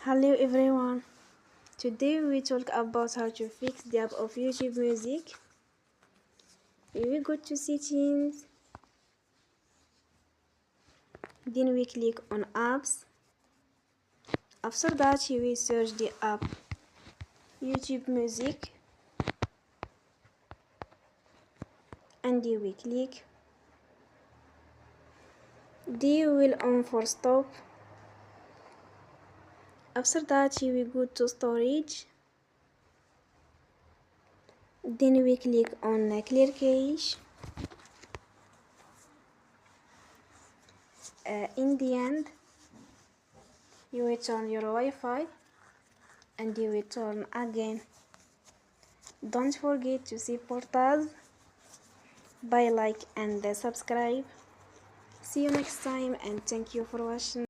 Hello everyone. Today we talk about how to fix the app of YouTube Music. We will go to settings. Then we click on apps. After that we will search the app YouTube Music and we click. Then we will on for stop. After that we will go to storage. Then we click on clear cache. In the end you will turn your Wi-Fi and you will turn again. Don't forget to support us by like and subscribe. See you next time and thank you for watching.